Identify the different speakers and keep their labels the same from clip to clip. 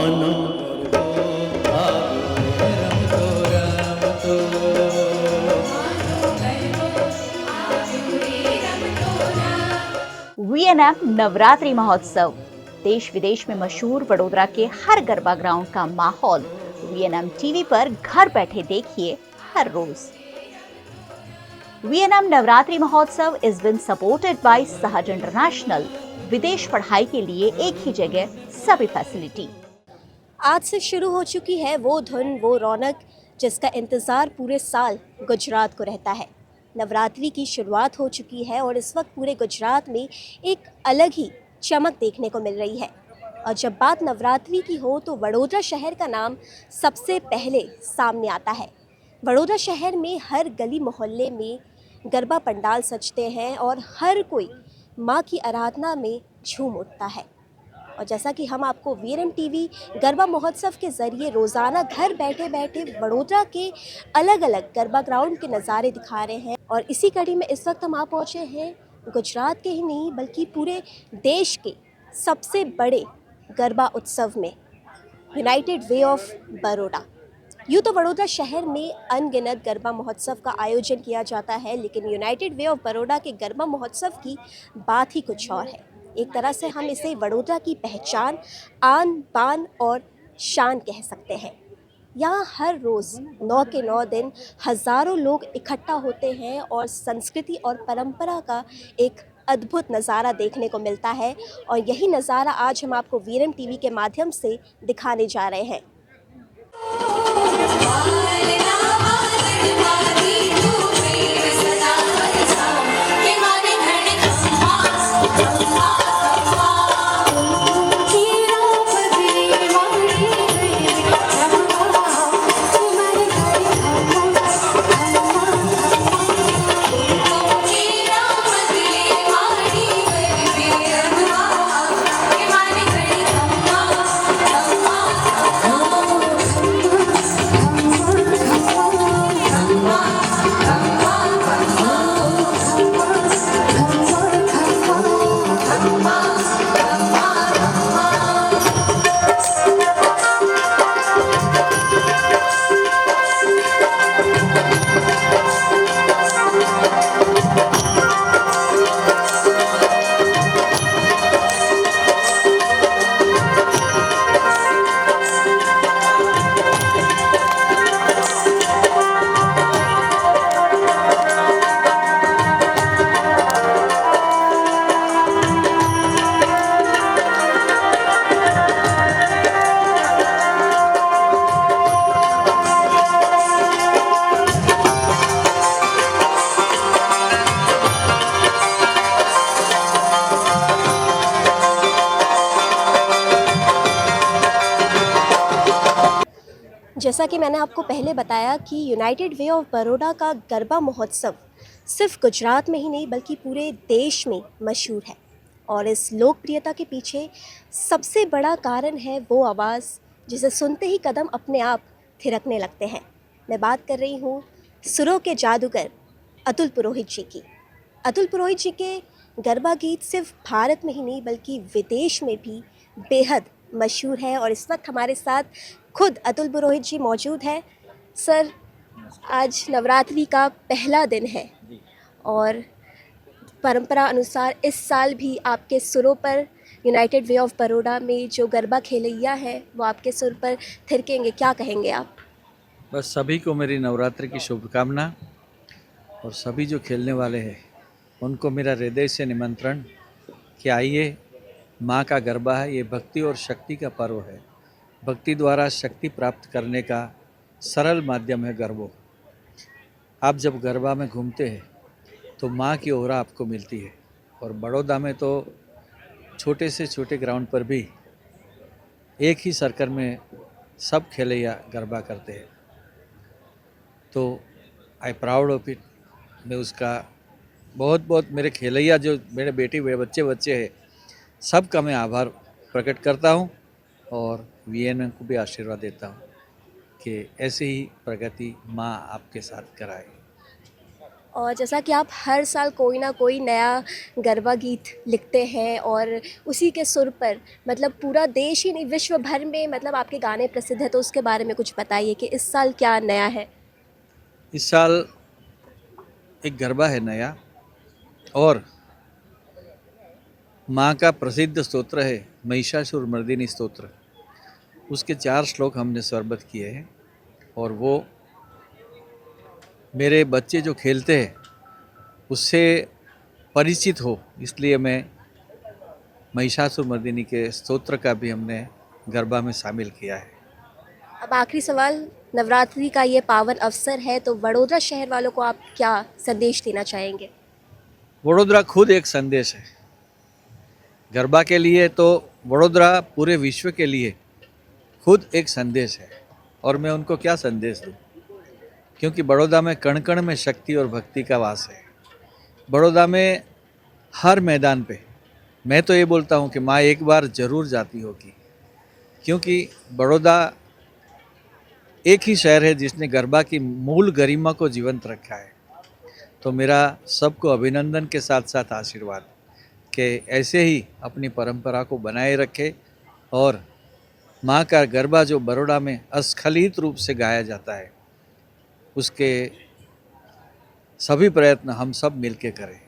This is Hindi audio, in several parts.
Speaker 1: मानो गरबो आवे रमतो रमतो।
Speaker 2: वीएनएम नवरात्रि महोत्सव। देश विदेश में मशहूर वडोदरा के हर गरबा ग्राउंड का माहौल वीएनएम टीवी पर घर बैठे देखिए हर रोज। वीएनएम नवरात्रि महोत्सव इज बिन सपोर्टेड बाय सहज इंटरनेशनल। विदेश पढ़ाई के लिए एक ही जगह सभी फैसिलिटी।
Speaker 3: आज से शुरू हो चुकी है वो धुन वो रौनक जिसका इंतज़ार पूरे साल गुजरात को रहता है। नवरात्रि की शुरुआत हो चुकी है और इस वक्त पूरे गुजरात में एक अलग ही चमक देखने को मिल रही है। और जब बात नवरात्रि की हो तो वडोदरा शहर का नाम सबसे पहले सामने आता है। वडोदरा शहर में हर गली मोहल्ले में गरबा पंडाल सजते हैं और हर कोई माँ की आराधना में झूम उठता है। और जैसा कि हम आपको वीएनएम टीवी गरबा महोत्सव के ज़रिए रोज़ाना घर बैठे बैठे वडोदरा के अलग अलग गरबा ग्राउंड के नज़ारे दिखा रहे हैं, और इसी कड़ी में इस वक्त हम आ पहुँचे हैं गुजरात के ही नहीं बल्कि पूरे देश के सबसे बड़े गरबा उत्सव में, यूनाइटेड वे ऑफ बड़ौदा। यूँ तो वडोदरा शहर में अनगिनत गरबा महोत्सव का आयोजन किया जाता है, लेकिन यूनाइटेड वे ऑफ बड़ौदा के गरबा महोत्सव की बात ही कुछ और है। एक तरह से हम इसे वडोदरा की पहचान, आन बान और शान कह सकते हैं। यहाँ हर रोज़ 9 के 9 दिन हज़ारों लोग इकट्ठा होते हैं और संस्कृति और परंपरा का एक अद्भुत नज़ारा देखने को मिलता है, और यही नज़ारा आज हम आपको वीएनएम टीवी के माध्यम से दिखाने जा रहे हैं। जैसा कि मैंने आपको पहले बताया कि यूनाइटेड वे ऑफ बड़ौदा का गरबा महोत्सव सिर्फ गुजरात में ही नहीं बल्कि पूरे देश में मशहूर है, और इस लोकप्रियता के पीछे सबसे बड़ा कारण है वो आवाज़ जिसे सुनते ही कदम अपने आप थिरकने लगते हैं। मैं बात कर रही हूँ सुरों के जादूगर अतुल पुरोहित जी की। अतुल पुरोहित जी के गरबा गीत सिर्फ भारत में ही नहीं बल्कि विदेश में भी बेहद मशहूर है, और इस वक्त हमारे साथ खुद अतुल पुरोहित जी मौजूद हैं। सर, आज नवरात्रि का पहला दिन है और परंपरा अनुसार इस साल भी आपके सुरों पर यूनाइटेड वे ऑफ बड़ौदा में जो गरबा खेलैया है वो आपके सुर पर थिरकेंगे, क्या कहेंगे आप?
Speaker 4: बस सभी को मेरी नवरात्रि की शुभकामना, और सभी जो खेलने वाले हैं उनको मेरा हृदय से निमंत्रण कि आइए, माँ का गरबा है, ये भक्ति और शक्ति का पर्व है। भक्ति द्वारा शक्ति प्राप्त करने का सरल माध्यम है गरबा। आप जब गरबा में घूमते हैं तो माँ की ओरा आपको मिलती है, और बड़ौदा में तो छोटे से छोटे ग्राउंड पर भी एक ही सर्कल में सब खेलैया गरबा करते हैं। तो आई प्राउड ऑफ इट। मैं उसका बहुत बहुत मेरे खेलैया जो मेरे बेटी बच्चे हैं सबका मैं आभार प्रकट करता हूँ, और वीएनएम को भी आशीर्वाद देता हूँ कि ऐसे ही प्रगति माँ आपके साथ कराए।
Speaker 3: और जैसा कि आप हर साल कोई ना कोई नया गरबा गीत लिखते हैं और उसी के सुर पर मतलब पूरा देश ही नहीं विश्व भर में मतलब आपके गाने प्रसिद्ध हैं, तो उसके बारे में कुछ बताइए कि इस साल क्या नया है।
Speaker 4: इस साल एक गरबा है नया, और माँ का प्रसिद्ध स्तोत्र है महिषासुर मर्दिनी स्तोत्र। उसके 4 श्लोक हमने स्वरबद्ध किए हैं, और वो मेरे बच्चे जो खेलते हैं उससे परिचित हो, इसलिए मैं महिषासुर मर्दिनी के स्तोत्र का भी हमने गरबा में शामिल किया है।
Speaker 3: अब आखिरी सवाल, नवरात्रि का ये पावन अवसर है तो वडोदरा शहर वालों को आप क्या संदेश देना चाहेंगे।
Speaker 4: वडोदरा खुद एक संदेश है गरबा के लिए, तो वडोदरा पूरे विश्व के लिए खुद एक संदेश है। और मैं उनको क्या संदेश दूँ, क्योंकि बड़ौदा में कण कण में शक्ति और भक्ति का वास है। बड़ौदा में हर मैदान पे मैं तो ये बोलता हूँ कि माँ एक बार ज़रूर जाती होगी, क्योंकि बड़ौदा एक ही शहर है जिसने गरबा की मूल गरिमा को जीवंत रखा है। तो मेरा सबको अभिनंदन के साथ साथ आशीर्वाद कि ऐसे ही अपनी परंपरा को बनाए रखे, और माँ का गरबा जो बड़ौदा में अस्खलित रूप से गाया जाता है उसके सभी प्रयत्न हम सब मिलके करें।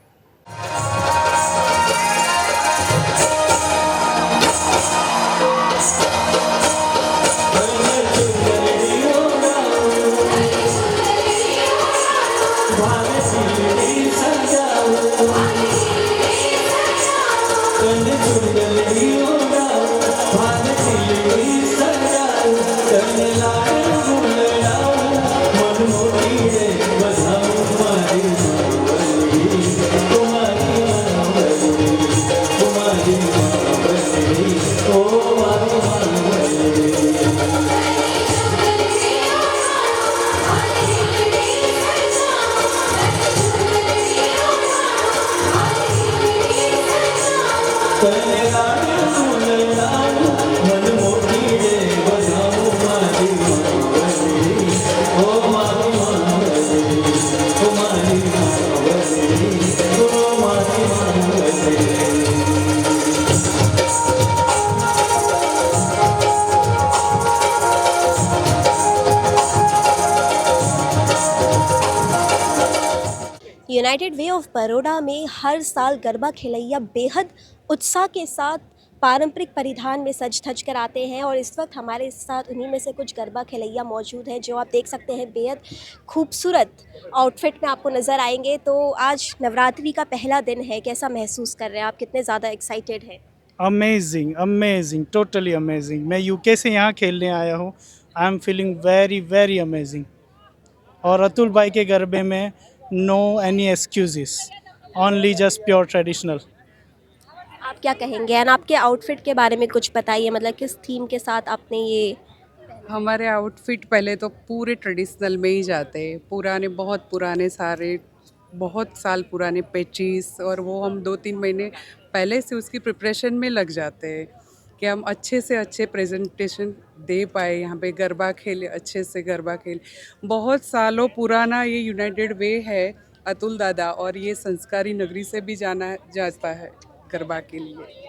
Speaker 3: यूनाइटेड वे ऑफ बड़ौदा में हर साल गरबा खिलैया बेहद उत्साह के साथ पारंपरिक परिधान में सज धज कर आते हैं, और इस वक्त हमारे साथ उन्हीं में से कुछ गरबा खिलैया मौजूद हैं जो आप देख सकते हैं बेहद खूबसूरत आउटफिट में आपको नज़र आएंगे। तो आज नवरात्रि का पहला दिन है, कैसा महसूस कर रहे हैं आप, कितने ज़्यादा एक्साइटेड हैं।
Speaker 5: Amazing amazing totally amazing. मैं यूके से यहाँ खेलने आया हूँ। I am feeling very very amazing. और अतुल भाई के गरबे में no any excuses, only just pure traditional.
Speaker 3: आप क्या कहेंगे एंड आपके आउटफिट के बारे में कुछ बताइए, मतलब किस थीम के साथ आपने ये।
Speaker 6: हमारे आउटफिट पहले तो पूरे ट्रेडिशनल में ही जाते हैं, पुराने बहुत पुराने सारे बहुत साल पुराने पैचीज, और वो हम 2-3 महीने पहले से उसकी प्रिपरेशन में लग जाते हैं कि हम अच्छे से अच्छे प्रेजेंटेशन दे पाए, यहाँ पे गरबा खेले, अच्छे से गरबा खेले। बहुत सालों पुराना ये यूनाइटेड वे है अतुल दादा, और ये संस्कारी नगरी से भी जाना जाता है गरबा के लिए।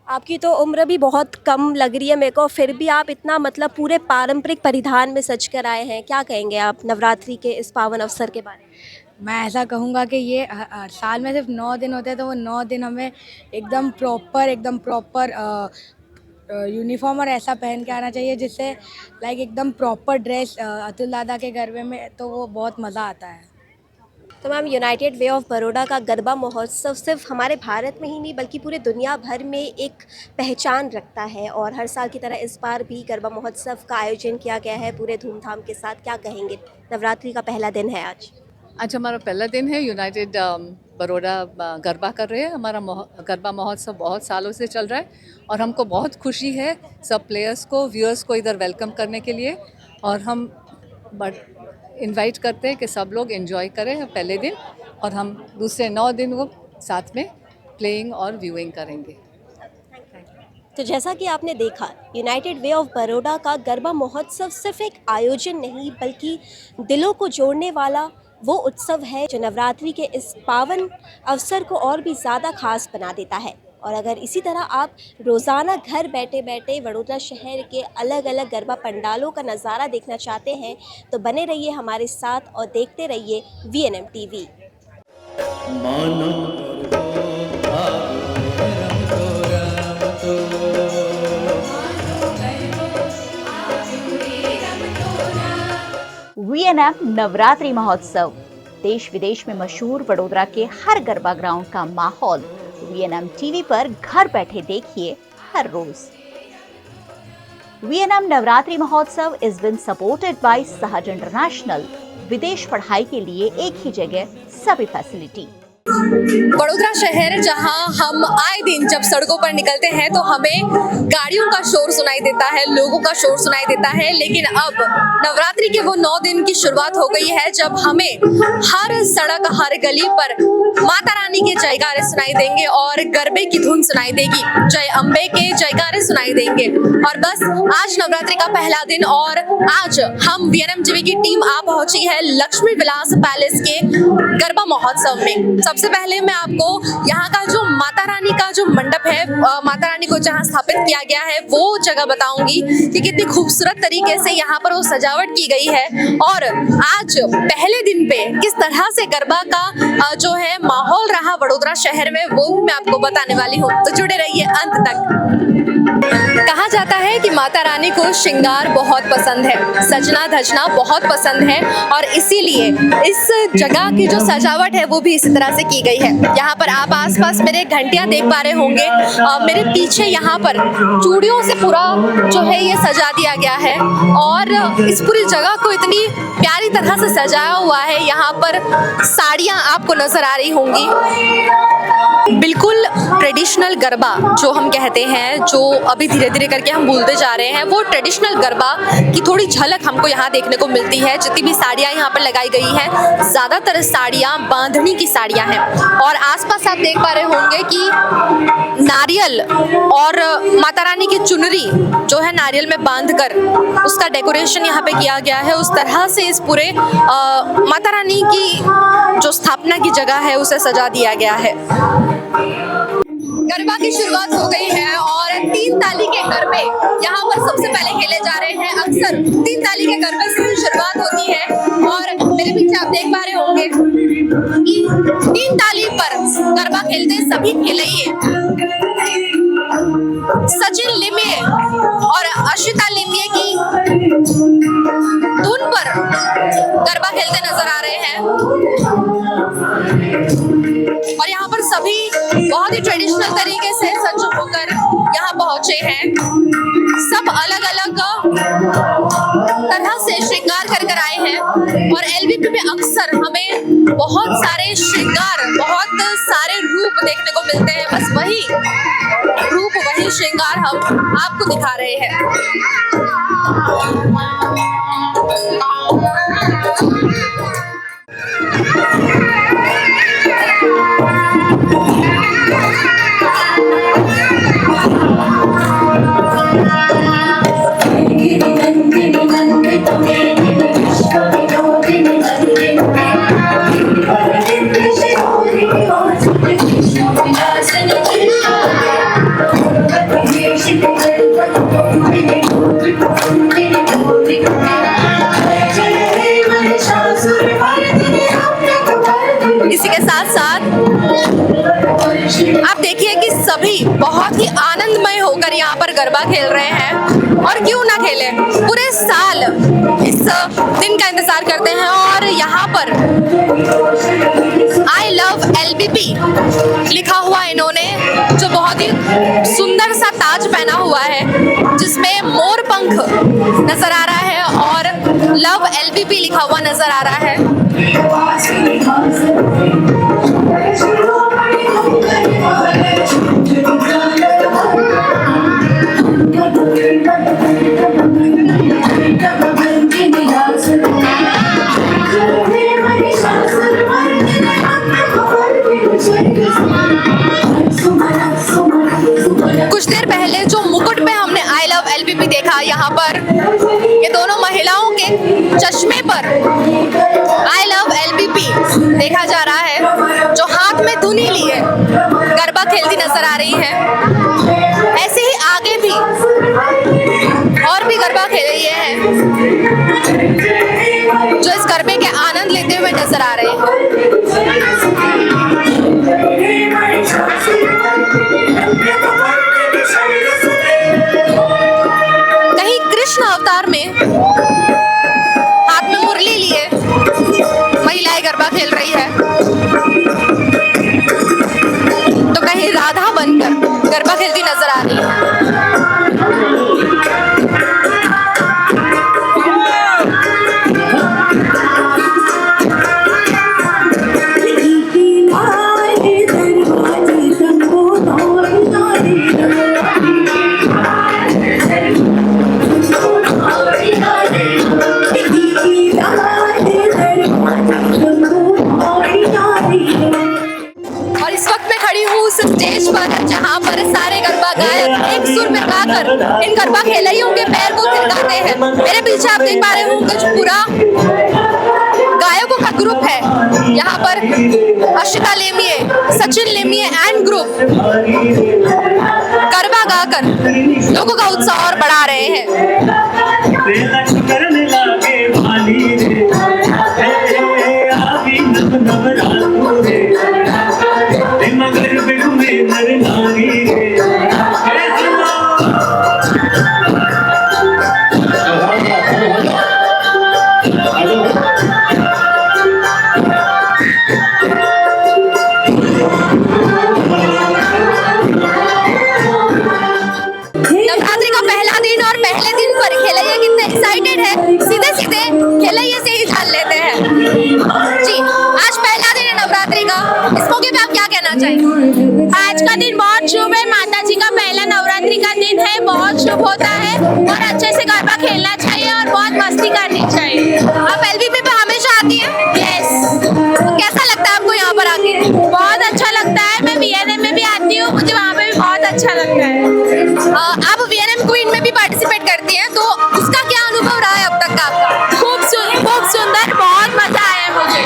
Speaker 3: आपकी तो उम्र भी बहुत कम लग रही है मेरे को, फिर भी आप इतना मतलब पूरे पारंपरिक परिधान में सज कर आए हैं। क्या कहेंगे आप नवरात्रि के इस पावन अवसर के बारे में।
Speaker 7: मैं ऐसा कहूँगा कि ये साल में सिर्फ 9 दिन होते हैं, तो वो 9 दिन हमें एकदम प्रॉपर यूनिफॉर्म और ऐसा पहन के आना चाहिए जिससे लाइक एकदम प्रॉपर ड्रेस अतुल दादा के गरबे में, तो वो बहुत मज़ा आता है।
Speaker 3: तो ma'am, United way of Baroda का गरबा महोत्सव सिर्फ हमारे भारत में ही नहीं बल्कि पूरे दुनिया भर में एक पहचान रखता है, और हर साल की तरह इस बार भी गरबा महोत्सव का आयोजन किया गया है पूरे धूमधाम के साथ। क्या कहेंगे, नवरात्रि का पहला दिन है आज
Speaker 8: हमारा पहला दिन है। यूनाइटेड बड़ौदा गरबा कर रहे हैं। हमारा गरबा महोत्सव बहुत सालों से चल रहा है, और हमको बहुत खुशी है सब प्लेयर्स को, व्यूअर्स को इधर वेलकम करने के लिए, और हम इनवाइट करते हैं कि सब लोग एंजॉय करें पहले दिन, और हम दूसरे 9 दिन वो साथ में प्लेइंग और व्यूइंग करेंगे।
Speaker 3: तो जैसा कि आपने देखा, यूनाइटेड वे ऑफ बड़ौदा का गरबा महोत्सव सिर्फ एक आयोजन नहीं बल्कि दिलों को जोड़ने वाला वो उत्सव है जो नवरात्रि के इस पावन अवसर को और भी ज़्यादा खास बना देता है। और अगर इसी तरह आप रोज़ाना घर बैठे बैठे वडोदरा शहर के अलग अलग गरबा पंडालों का नज़ारा देखना चाहते हैं तो बने रहिए हमारे साथ और देखते रहिए VNM TV।
Speaker 1: मानो गर्वो आवे रम तो
Speaker 2: VNM नवरात्रि महोत्सव, देश विदेश में मशहूर वडोदरा के हर गरबा ग्राउंड का माहौल VNM TV पर घर बैठे देखिए हर रोज। VNM नवरात्रि महोत्सव इज बिन सपोर्टेड बाय सहज इंटरनेशनल। विदेश पढ़ाई के लिए एक ही जगह सभी फैसिलिटी।
Speaker 8: वडोदरा शहर जहां हम आए दिन जब सड़कों पर निकलते हैं तो हमें गाड़ियों का शोर सुनाई देता है, लोगों का शोर सुनाई देता है, लेकिन अब नवरात्रि के वो 9 दिन की शुरुआत हो गई है जब हमें हर सड़क हर गली पर माता रानी के जयकारे सुनाई देंगे और गरबे की धुन सुनाई देगी, जय अम्बे के जयकारे सुनाई देंगे। और बस आज नवरात्रि का पहला दिन और आज हम VNM TV की टीम आ पहुंची है लक्ष्मी विलास पैलेस के गरबा महोत्सव में। सबसे पहले मैं आपको यहाँ का जो माता रानी का जो मंडप है, माता रानी को जहाँ स्थापित किया गया है वो जगह बताऊंगी कि कितनी खूबसूरत तरीके से यहाँ पर वो सजावट की गई है और आज पहले दिन पे किस तरह से गरबा का जो है माहौल रहा वडोदरा शहर में वो भी मैं आपको बताने वाली हूँ, तो जुड़े रहिए अंत तक। कहा जाता है कि माता रानी को श्रृंगार बहुत पसंद है, सजना धजना बहुत पसंद है और इसीलिए इस जगह की जो सजावट है वो भी इसी तरह से की गई है। यहाँ पर आप आसपास मेरे घंटियां देख पा रहे होंगे, मेरे पीछे यहाँ पर चूड़ियों से पूरा जो है ये सजा दिया गया है और इस पूरी जगह को इतनी प्यारी तरह से सजाया हुआ है। यहाँ पर साड़ियाँ आपको नजर आ रही होंगी, बिल्कुल ट्रेडिशनल गरबा जो हम कहते हैं, जो अभी धीरे धीरे करके हम भूलते जा रहे हैं, वो ट्रेडिशनल गरबा की थोड़ी झलक हमको यहाँ देखने को मिलती है। जितनी भी साड़ियाँ यहाँ पर लगाई गई हैं ज़्यादातर साड़ियाँ बांधनी की साड़ियाँ हैं और आसपास आप देख पा रहे होंगे कि नारियल और माता रानी की चुनरी जो है नारियल में बांधकर उसका डेकोरेशन यहाँ पे किया गया है। उस तरह से इस पूरे माता रानी की जो स्थापना की जगह है उसे सजा दिया गया है। गरबा की शुरुआत हो गई है और 3 ताली के गरबे यहाँ पर सबसे पहले खेले जा रहे हैं। अक्सर 3 ताली के गरबे से शुरुआत होती है और मेरे पीछे आप देख पा रहे होंगे कि 3 ताली पर गरबा खेलते सभी खेलैये सचिन लिम्ये और अशिता लिम्ये की धुन पर गरबा खेलते नजर आ रहे हैं और यहाँ पर सभी बहुत ही ट्रेडिशनल तरीके से सज होकर यहाँ पहुंचे हैं। सब अलग अलग तरह से श्रृंगार कर आए हैं और LBP में अक्सर हमें बहुत सारे श्रृंगार, बहुत सारे रूप देखने को मिलते हैं। बस वही रूप, वही श्रृंगार हम आपको दिखा रहे हैं। इसी के साथ साथ आप देखिए कि सभी बहुत ही आनंदमय होकर यहाँ पर गरबा खेल रहे हैं और क्यों ना खेले, पूरे साल इस दिन का इंतजार करते हैं। और यहाँ पर I love LBP लिखा हुआ इन्होंने, जो बहुत ही सुंदर सा ताज पहना हुआ है जिसमें मोर पंख नजर आ रहा है और लव LBP लिखा हुआ नजर आ रहा है। कुछ देर पहले जो मुकुट पे हमने I love LBP देखा, यहाँ पर ये दोनों महिलाओं के चश्मे पर I love LBP
Speaker 9: देखा जा रहा है, जो हाथ में धुनी लिए गरबा खेलती नजर आ रही है। ऐसे ही आगे भी और भी गरबा खेल रही है जो इस गरबे के आनंद लेते हुए नजर आ रहे हैं। कहीं कृष्ण अवतार में हाथ में मुरली लिए महिलाएं गरबा खेल रही है, तो कहीं राधा बनकर गरबा खेलती नजर आ रही है। और इस वक्त मैं खड़ी हूँ उस स्टेज पर जहाँ पर सारे गरबा गायक एक सुर में गाकर इन गरबा खेलैयों के पैर को थिरकाते हैं। मेरे पीछे आप देख पा रहे होंगे जो पूरा गायकों का ग्रुप है, यहाँ पर अशिका लेमिये, सचिन लेमिये एंड ग्रुप गरबा गाकर लोगों का उत्साह और बढ़ा रहे हैं। नवरात्रि का पहला दिन और पहले दिन पर खेलैया कितने एक्साइटेड है, सीधे सीधे खेलैया से ही जान लेते हैं। जी, आज पहला दिन है नवरात्रि का, इस मौके पे आप क्या कहना चाहेंगे?
Speaker 10: आज का दिन बहुत शुभ है, माता जी का पहला नवरात्रि का दिन है, बहुत शुभ होता है और अच्छे से गरबा खेलना चाहिए और बहुत मस्ती करनी चाहिए।
Speaker 9: आप एलबीपी पे हमेशा आती हैं?
Speaker 10: यस,
Speaker 9: कैसा लगता है आपको यहाँ पर आके?
Speaker 10: बहुत अच्छा लगता है। मैं वीएनएम में भी आती हूँ, मुझे वहाँ पे भी बहुत अच्छा लगता है।
Speaker 9: आप वीएनएम क्वीन में भी पार्टिसिपेट करती हैं, तो उसका क्या अनुभव रहा है अब तक का आपका?
Speaker 10: खूब सुंदर, बहुत मजा आया मुझे।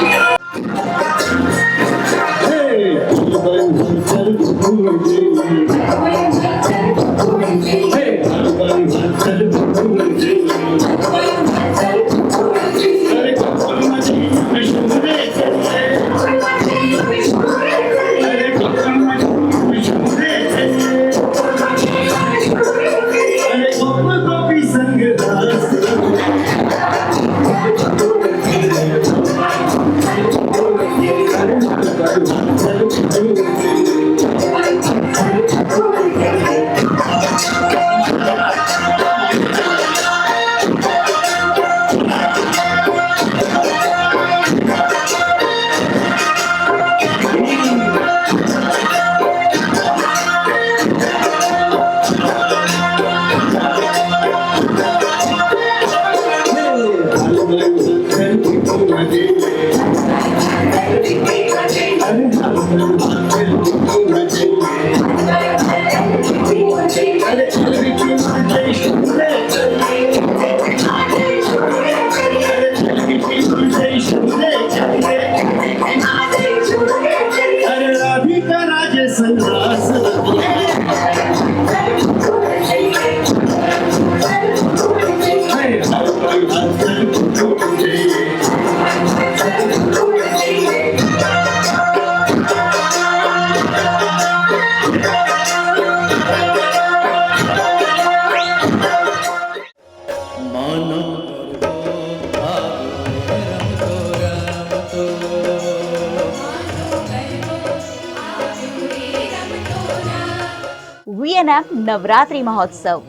Speaker 2: वीएनएम नवरात्रि महोत्सव,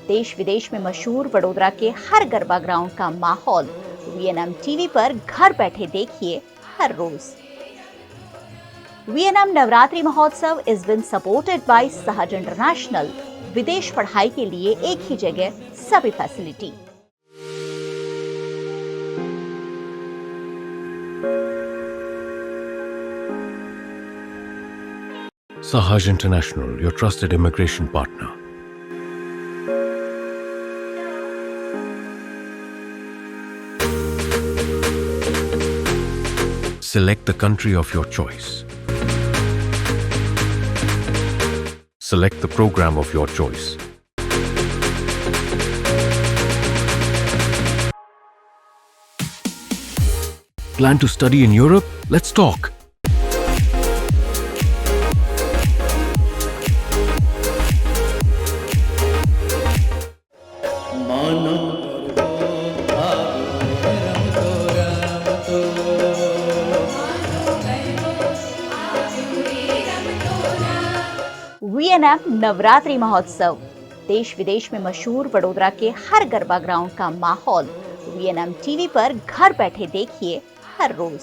Speaker 2: देश विदेश में मशहूर वडोदरा के हर गरबा ग्राउंड का माहौल वीएनएम टीवी पर घर बैठे देखिए हर रोज। वीएनएम नवरात्रि महोत्सव इज बिन सपोर्टेड बाय सहज इंटरनेशनल। विदेश पढ़ाई के लिए एक ही जगह सभी facility.
Speaker 11: Sahaj International, your trusted immigration partner. select the country of your choice. Select the program of your choice. Plan to study in Europe? Let's talk.
Speaker 1: मानो
Speaker 2: वीएनएम नवरात्रि महोत्सव, देश विदेश में मशहूर वडोदरा के हर गरबा ग्राउंड का माहौल वीएनएम टीवी पर घर बैठे देखिए हर रोज।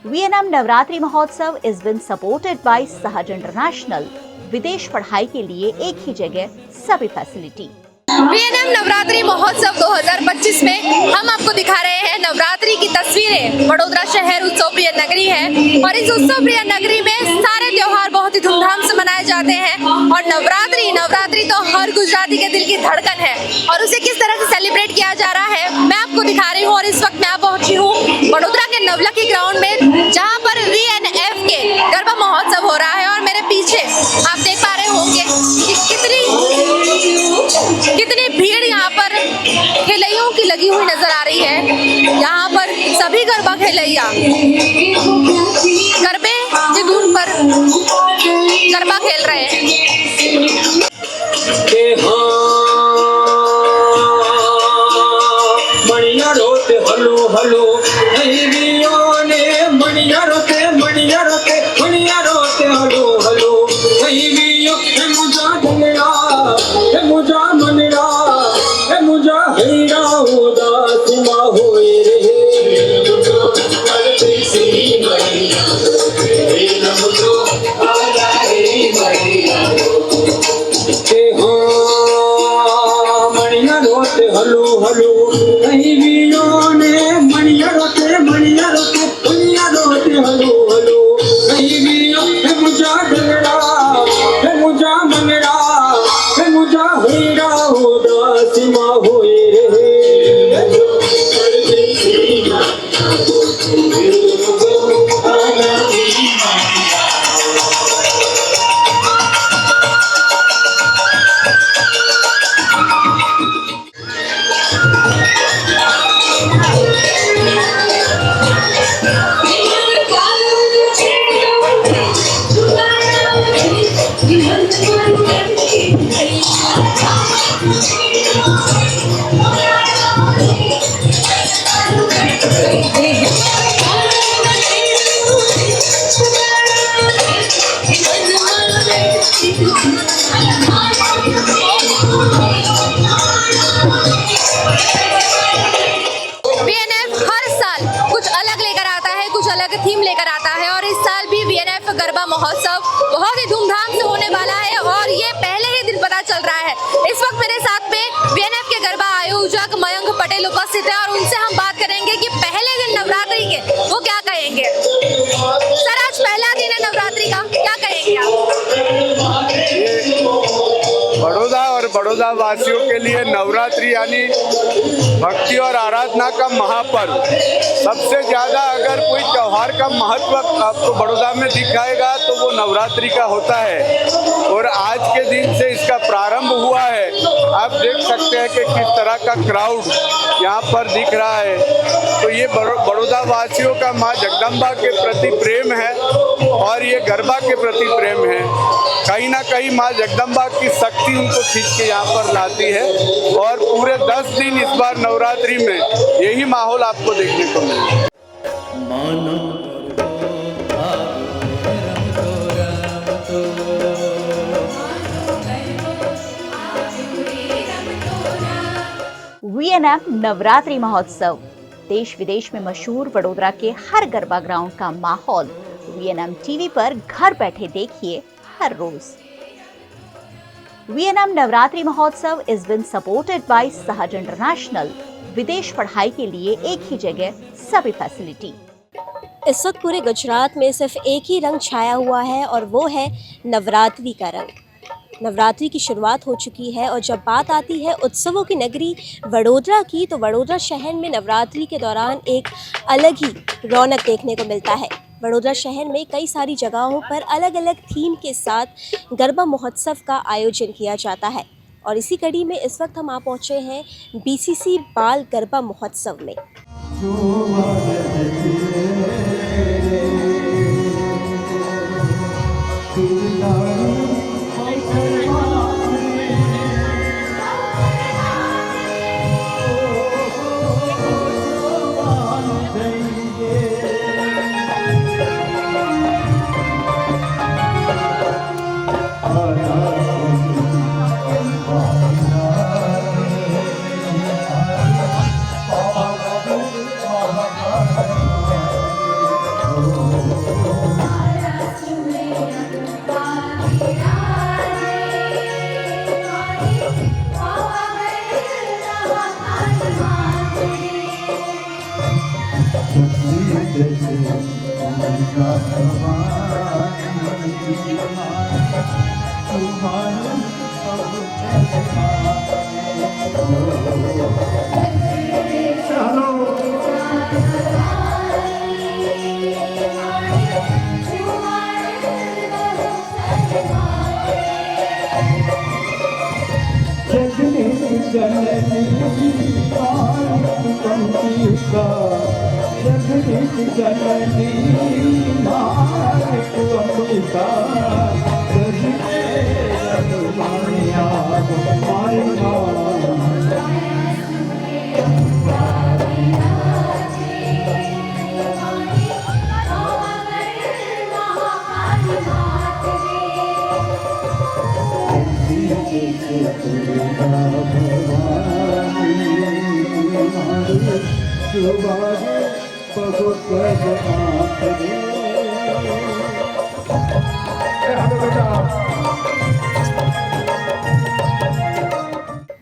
Speaker 2: वीएनएम नवरात्रि महोत्सव इज बिन सपोर्टेड बाय सहज इंटरनेशनल। विदेश पढ़ाई के लिए एक ही जगह सभी फैसिलिटी।
Speaker 9: वीएनएम नवरात्रि महोत्सव 2025 में हम आपको दिखा रहे हैं नवरात्रि की तस्वीरें। वडोदरा शहर उत्सव प्रिय नगरी है और इस उत्सव प्रिय नगरी में सारे त्योहार बहुत ही धूमधाम से मनाए जाते हैं और नवरात्रि तो हर गुजराती के दिल की धड़कन है और उसे किस तरह से सेलिब्रेट किया जा रहा है मैं आपको दिखा रही हूँ। और इस वक्त मैं पहुंची हूँ वडोदरा के नवलखी ग्राउंड में जहाँ पर वीएनएफ के गरबा महोत्सव हो रहा है और मेरे पीछे आप देख पा रहे होंगे कि कितनी भीड़ यहाँ पर खेलैयों की लगी हुई नजर आ रही है। यहाँ पर सभी गरबा खेलैया गरबे की धुन पर गरबा खेल रहे हैं।
Speaker 12: मणिया रोते हलो हलो मणिया रोते हलो हलो मुझा मनरा मुझा हैरा उदास मा होए रे मणिया रोते हलो हलो नहीं भी ने मणिया रोते हलो हलो नहीं भी मुझा डंगरा मुझा मनरा मुझा हैरा उदास मा होए रे
Speaker 9: थीम लेकर आता है और इस साल भी वीएनएफ गरबा महोत्सव बहुत ही धूमधाम से होने वाला है और ये पहले ही दिन पता चल रहा है। इस वक्त मेरे साथ में वीएनएफ के गरबा आयोजक मयंक पटेल उपस्थित है और उनसे हम बात करेंगे कि पहले दिन नवरात्रि के वो क्या कहेंगे। सर, आज पहला दिन है नवरात्रि का, क्या कहेंगे आप?
Speaker 13: बड़ौदा और बड़ौदा वासियों के लिए नवरात्रि यानी भक्ति और आराधना का महापर्व। सबसे ज़्यादा अगर कोई त्यौहार का महत्व आपको बड़ौदा में दिखाएगा तो वो नवरात्रि का होता है और आज के दिन से इसका प्रारंभ हुआ है। आप देख सकते हैं कि किस तरह का क्राउड यहाँ पर दिख रहा है। तो ये बड़ौदा वासियों का माँ जगदम्बा के प्रति प्रेम है और ये गरबा के प्रति प्रेम है। कहीं ना कहीं माँ जगदम्बा की शक्ति उनको खींच के यहाँ पर लाती है और पूरे 10 दिन इस बार नवरात्रि में यही माहौल आपको देखने को मिलेगा।
Speaker 2: वीएनएफ नवरात्रि महोत्सव, देश विदेश में मशहूर वडोदरा के हर गरबा ग्राउंड का माहौल वीएनएम टीवी पर घर बैठे देखिए हर रोज। वीएनएम नवरात्रि महोत्सव इज बिन सपोर्टेड बाय सहज इंटरनेशनल। विदेश पढ़ाई के लिए एक ही जगह सभी फैसिलिटी।
Speaker 3: इस वक्त पूरे गुजरात में सिर्फ एक ही रंग छाया हुआ है और वो है नवरात्रि का रंग। नवरात्रि की शुरुआत हो चुकी है और जब बात आती है उत्सवों की नगरी वडोदरा की, तो वडोदरा शहर में नवरात्रि के दौरान एक अलग ही रौनक देखने को मिलता है। वडोदरा शहर में कई सारी जगहों पर अलग अलग थीम के साथ गरबा महोत्सव का आयोजन किया जाता है और इसी कड़ी में इस वक्त हम आ पहुँचे हैं BCC बाल गरबा महोत्सव में।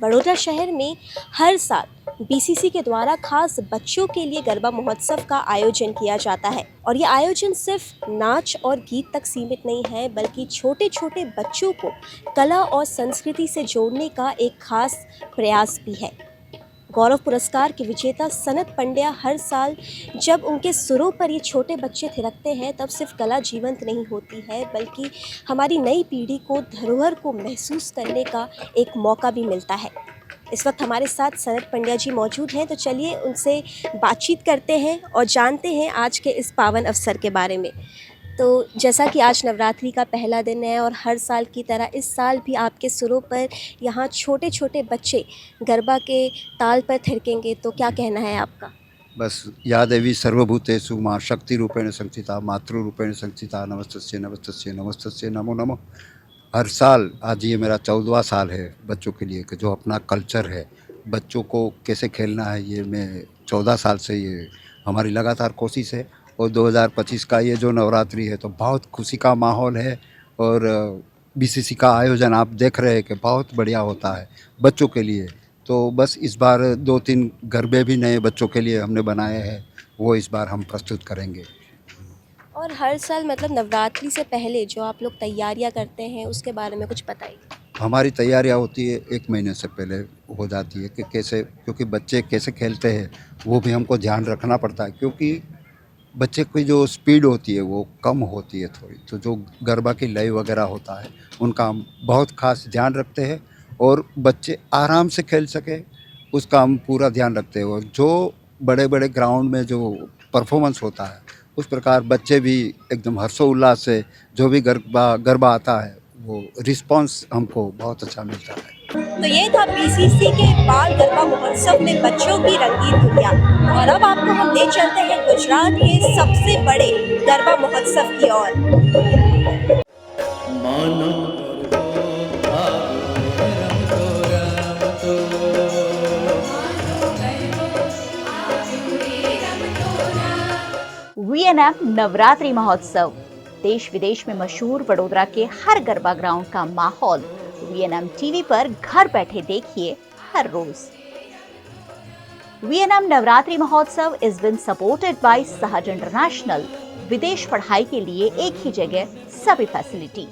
Speaker 3: वडोदरा शहर में हर साल BCC के द्वारा खास बच्चों के लिए गरबा महोत्सव का आयोजन किया जाता है और ये आयोजन सिर्फ नाच और गीत तक सीमित नहीं है, बल्कि छोटे छोटे बच्चों को कला और संस्कृति से जोड़ने का एक खास प्रयास भी है। गौरव पुरस्कार के विजेता सनत पंड्या हर साल जब उनके सुरों पर ये छोटे बच्चे थिरकते हैं, तब सिर्फ कला जीवंत नहीं होती है, बल्कि हमारी नई पीढ़ी को धरोहर को महसूस करने का एक मौका भी मिलता है। इस वक्त हमारे साथ सनत पंड्या जी मौजूद हैं, तो चलिए उनसे बातचीत करते हैं और जानते हैं आज के इस पावन अवसर के बारे में। तो जैसा कि आज नवरात्रि का पहला दिन है और हर साल की तरह इस साल भी आपके सुरों पर यहाँ छोटे छोटे बच्चे गरबा के ताल पर थिरकेंगे, तो क्या कहना है आपका?
Speaker 14: बस या देवी सर्वभूतेषु मां शक्ति रूपेण संस्थिता मातृ रूपेण संस्थिता नमस्तस्यै नमस्तस्यै नमस्तस्यै नमो नमः। हर साल आज ये मेरा 14वां साल है बच्चों के लिए कि जो अपना कल्चर है, बच्चों को कैसे खेलना है, ये मैं 14 साल से ये हमारी लगातार कोशिश है। और 2025 का ये जो नवरात्रि है तो बहुत खुशी का माहौल है और BCC का आयोजन आप देख रहे हैं कि बहुत बढ़िया होता है बच्चों के लिए। तो बस इस बार 2-3 गरबे भी नए बच्चों के लिए हमने बनाए हैं, वो इस बार हम प्रस्तुत करेंगे।
Speaker 3: और हर साल मतलब नवरात्रि से पहले जो आप लोग तैयारियां करते हैं उसके बारे में कुछ बताइए।
Speaker 14: हमारी तैयारियां होती है 1 महीने से पहले हो जाती है कि कैसे, क्योंकि बच्चे कैसे खेलते हैं वो भी हमको ध्यान रखना पड़ता है, क्योंकि बच्चे की जो स्पीड होती है वो कम होती है थोड़ी, तो जो गरबा की लय वगैरह होता है उनका हम बहुत खास ध्यान रखते हैं और बच्चे आराम से खेल सके उसका हम पूरा ध्यान रखते हैं। और जो बड़े बड़े ग्राउंड में जो परफॉर्मेंस होता है उस प्रकार बच्चे भी एकदम हर्षोल्लास से जो भी गरबा आता है वो रिस्पांस हमको बहुत अच्छा मिलता है।
Speaker 3: तो ये था BCC के बाल गरबा महोत्सव में बच्चों की रंगीन दुनिया। और अब आपको हम ले चलते हैं गुजरात के सबसे बड़े गरबा महोत्सव की ओर।
Speaker 2: VNM नवरात्रि महोत्सव, देश विदेश में मशहूर वडोदरा के हर गरबा ग्राउंड का माहौल VNM TV पर घर बैठे देखिए हर रोज। VNM नवरात्रि महोत्सव इज बिन सपोर्टेड बाय सहज इंटरनेशनल। विदेश पढ़ाई के लिए एक ही जगह सभी फैसिलिटी।